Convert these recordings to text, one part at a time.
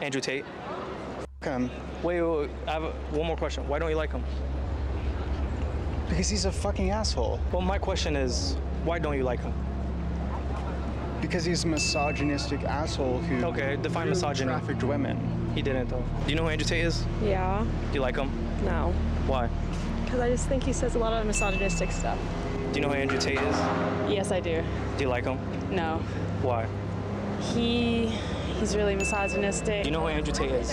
Andrew Tate. Him. Wait, I have one more question. Why don't you like him? Because he's a fucking asshole. Well, my question is, why don't you like him? Because he's a misogynistic asshole who Okay, define misogyny. trafficked women. He didn't, though. Do you know who Andrew Tate is? Yeah. Do you like him? No. Why? Because I just think he says a lot of misogynistic stuff. Do you know who Andrew Tate is? Yes, I do. Do you like him? No. Why? He's really misogynistic. Do you know who Andrew Tate is?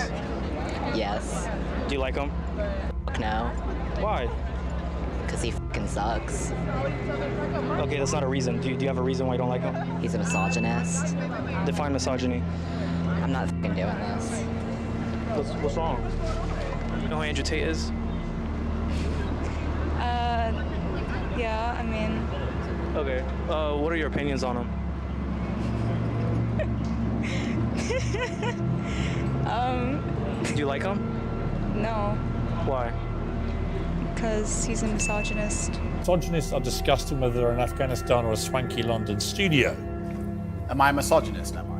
Yes. Do you like him? Fuck no. Why? Because he fucking sucks. Okay, that's not a reason. Do you have a reason why you don't like him? He's a misogynist. Define misogyny. I'm not fucking doing this. What's wrong? You know who Andrew Tate is? Yeah, I mean, Okay. What are your opinions on him? Do you like him? no, Why? because he's a misogynist. Misogynists are disgusting whether they're in Afghanistan or a swanky London studio. Am I a misogynist? Am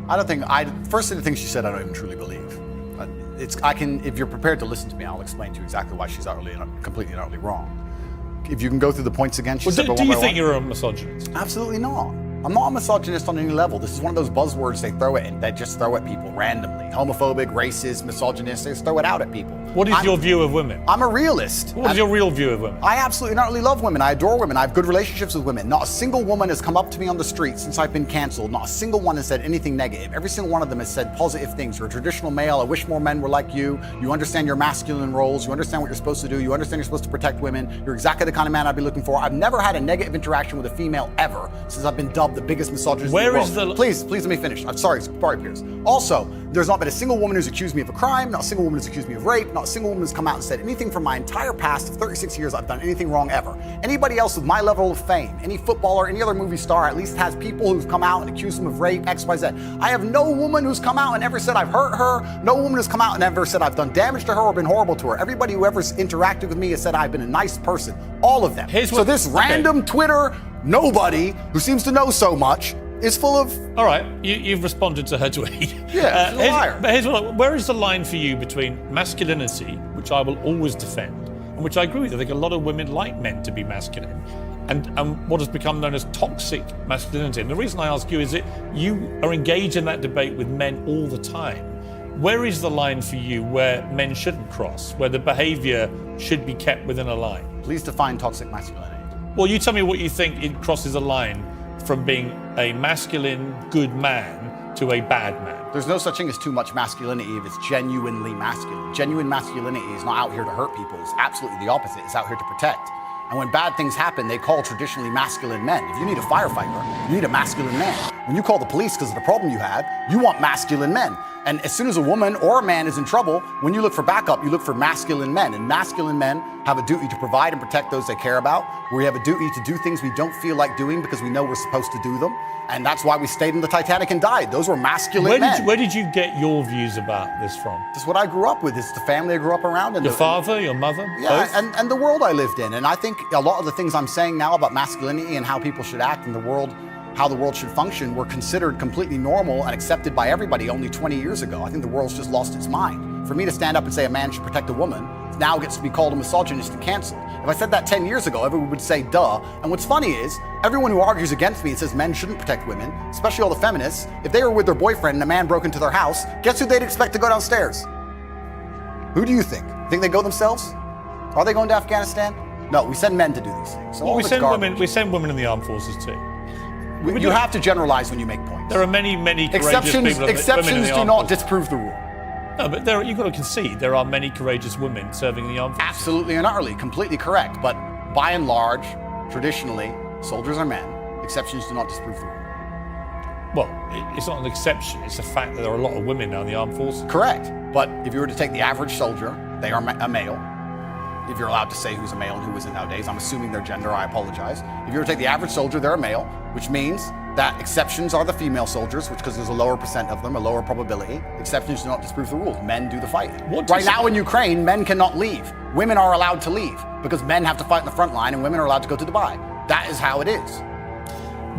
I? I don't think. First of the things she said, I don't even truly believe. If you're prepared to listen to me, I'll explain to you exactly why she's completely and utterly wrong. If you can go through the points again, she said. Do you think you're a misogynist? Absolutely not. I'm not a misogynist on any level. This is one of those buzzwords they just throw at people randomly. Homophobic, racist, misogynist, they just throw it out at people. What is your view of women? I'm a realist. What is your real view of women? I absolutely and utterly love women. I adore women. I have good relationships with women. Not a single woman has come up to me on the street since I've been canceled. Not a single one has said anything negative. Every single one of them has said positive things. You're a traditional male. I wish more men were like you. You understand your masculine roles. You understand what you're supposed to do. You understand you're supposed to protect women. You're exactly the kind of man I'd be looking for. I've never had a negative interaction with a female ever since I've been dubbed the biggest misogynist in the world. Please let me finish. I'm sorry, Pierce. Also, there's not been a single woman who's accused me of a crime, not a single woman who's accused me of rape, not a single woman who's come out and said anything from my entire past of 36 years I've done anything wrong ever. Anybody else with my level of fame, any footballer, any other movie star, at least has people who've come out and accused them of rape, X, Y, Z. I have no woman who's come out and ever said I've hurt her. No woman has come out and ever said I've done damage to her or been horrible to her. Everybody who ever interacted with me has said I've been a nice person. All of them. This random Twitter nobody who seems to know so much is full of... All right, you've responded to her tweet. Yeah, she's a liar. But where is the line for you between masculinity, which I will always defend, and which I agree with? I think a lot of women like men to be masculine, and what has become known as toxic masculinity. And the reason I ask you is that you are engaged in that debate with men all the time. Where is the line for you where men shouldn't cross, where the behavior should be kept within a line? Please define toxic masculinity. Well, you tell me what you think it crosses a line from being a masculine, good man to a bad man. There's no such thing as too much masculinity if it's genuinely masculine. Genuine masculinity is not out here to hurt people. It's absolutely the opposite. It's out here to protect. And when bad things happen, they call traditionally masculine men. If you need a firefighter, you need a masculine man. When you call the police because of the problem you have, you want masculine men. And as soon as a woman or a man is in trouble, when you look for backup, you look for masculine men. And masculine men have a duty to provide and protect those they care about. We have a duty to do things we don't feel like doing because we know we're supposed to do them. And that's why we stayed in the Titanic and died. Those were masculine men. Where did you get your views about this from? This is what I grew up with. It's the family I grew up around. And your father, your mother? Yeah, both? and the world I lived in. And I think a lot of the things I'm saying now about masculinity and how people should act in the world, how the world should function, were considered completely normal and accepted by everybody only 20 years ago. I think the world's just lost its mind. For me to stand up and say a man should protect a woman now gets to be called a misogynist and canceled. If I said that 10 years ago, everyone would say, duh. And what's funny is, everyone who argues against me and says men shouldn't protect women, especially all the feminists, if they were with their boyfriend and a man broke into their house, guess who they'd expect to go downstairs? Who do you think? Think they go themselves? Are they going to Afghanistan? No, we send men to do these things. So well, we send women in the armed forces too. You have to generalize when you make points. There are many courageous people. Exceptions do not disprove the rule. No, but you've got to concede there are many courageous women serving in the armed forces. Absolutely and utterly, completely correct. But by and large, traditionally, soldiers are men. Exceptions do not disprove the rule. Well, it's not an exception. It's a fact that there are a lot of women now in the armed forces. Correct. But if you were to take the average soldier, they are a male. If you're allowed to say who's a male and who isn't nowadays, I'm assuming their gender, I apologize. If you were to take the average soldier, they're a male, which means that exceptions are the female soldiers, which because there's a lower percent of them, a lower probability. Exceptions do not disprove the rules. Men do the fighting. Right now in Ukraine, men cannot leave. Women are allowed to leave because men have to fight in the front line and women are allowed to go to Dubai. That is how it is.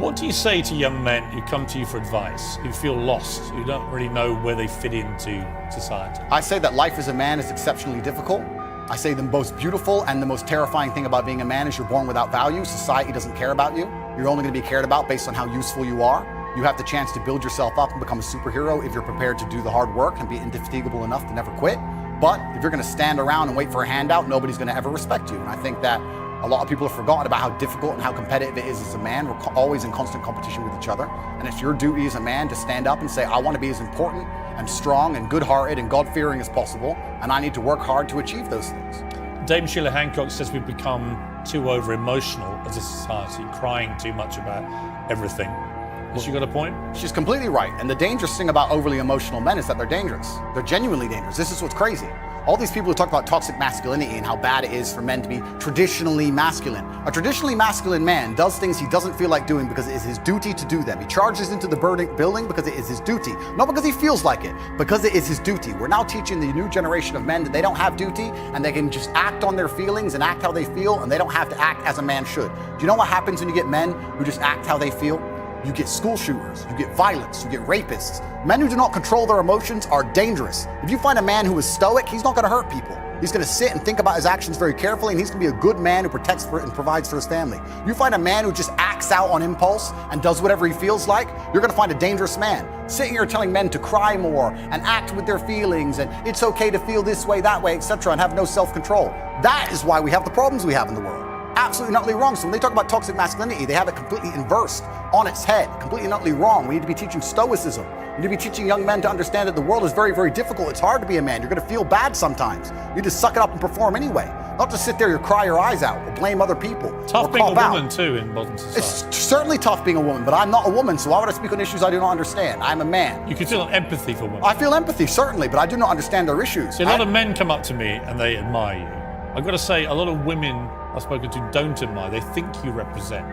What do you say to young men who come to you for advice, who feel lost, who don't really know where they fit into society? I say that life as a man is exceptionally difficult. I say the most beautiful and the most terrifying thing about being a man is you're born without value. Society doesn't care about you. You're only going to be cared about based on how useful you are. You have the chance to build yourself up and become a superhero if you're prepared to do the hard work and be indefatigable enough to never quit. But if you're going to stand around and wait for a handout, nobody's going to ever respect you. And I think that a lot of people have forgotten about how difficult and how competitive it is as a man. We're always in constant competition with each other. And it's your duty as a man to stand up and say, I want to be as important and strong and good-hearted and God-fearing as possible. And I need to work hard to achieve those things. Dame Sheila Hancock says we've become too over-emotional as a society, crying too much about everything. Has she got a point? She's completely right. And the dangerous thing about overly emotional men is that they're dangerous. They're genuinely dangerous. This is what's crazy. All these people who talk about toxic masculinity and how bad it is for men to be traditionally masculine. A traditionally masculine man does things he doesn't feel like doing because it is his duty to do them. He charges into the building because it is his duty. Not because he feels like it, because it is his duty. We're now teaching the new generation of men that they don't have duty and they can just act on their feelings and act how they feel, and they don't have to act as a man should. Do you know what happens when you get men who just act how they feel? You get school shooters, you get violence, you get rapists. Men who do not control their emotions are dangerous. If you find a man who is stoic, he's not going to hurt people. He's going to sit and think about his actions very carefully, and he's going to be a good man who protects and provides for his family. You find a man who just acts out on impulse and does whatever he feels like, you're going to find a dangerous man. Sitting here telling men to cry more and act with their feelings and it's okay to feel this way, that way, etc., and have no self-control. That is why we have the problems we have in the world. Absolutely not wrong. So when they talk about toxic masculinity, they have it completely inversed on its head, completely not wrong. We need to be teaching stoicism. We need to be teaching young men to understand that the world is very, very difficult. It's hard to be a man. You're going to feel bad sometimes. You need to suck it up and perform anyway. Not just sit there and cry your eyes out or blame other people. Tough or being a cop woman out. too in modern society. It's certainly tough being a woman, but I'm not a woman, so why would I speak on issues I do not understand? I'm a man. You can feel empathy for women. I feel empathy, certainly, but I do not understand their issues. See, a lot of men come up to me and they admire you. I've got to say, a lot of women I've spoken to don't admire. They think you represent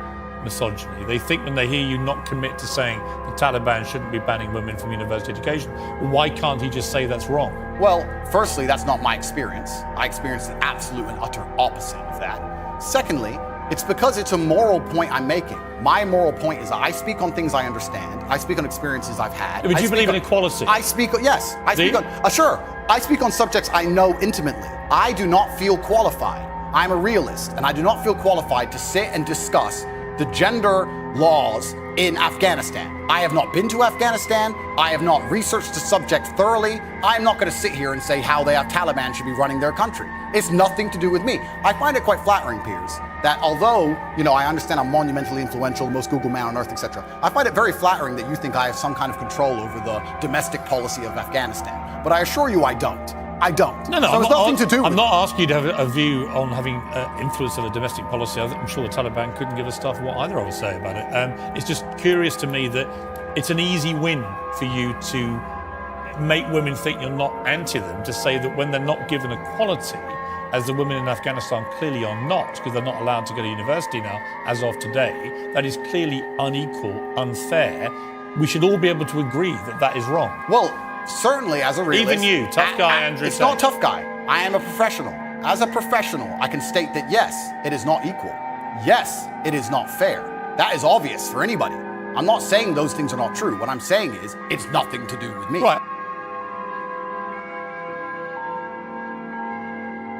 misogyny. They think when they hear you not commit to saying the Taliban shouldn't be banning women from university education, well, why can't he just say that's wrong? Well, firstly, that's not my experience. I experience the absolute and utter opposite of that. Secondly, it's because it's a moral point I'm making. My moral point is that I speak on things I understand. I speak on experiences I've had. But you believe in equality? I speak on subjects I know intimately. I do not feel qualified. I'm a realist, and I do not feel qualified to sit and discuss the gender laws in Afghanistan. I have not been to Afghanistan. I have not researched the subject thoroughly. I'm not going to sit here and say how the Taliban should be running their country. It's nothing to do with me. I find it quite flattering, Piers, that although, I understand I'm monumentally influential, the most Google man on earth, etc., I find it very flattering that you think I have some kind of control over the domestic policy of Afghanistan. But I assure you I don't. I don't. No, so it's nothing to do with I'm not asking you to have a view on having influence on the domestic policy. I'm sure the Taliban couldn't give a stuff what either of us say about it. It's just curious to me that it's an easy win for you to make women think you're not anti them, to say that when they're not given equality, as the women in Afghanistan clearly are not, because they're not allowed to go to university now, as of today, that is clearly unequal, unfair. We should all be able to agree that that is wrong. Well, certainly as a realist. Even you, tough guy, Andrew. It's not tough guy. I am a professional. As a professional, I can state that yes, it is not equal. Yes, it is not fair. That is obvious for anybody. I'm not saying those things are not true. What I'm saying is it's nothing to do with me. Right.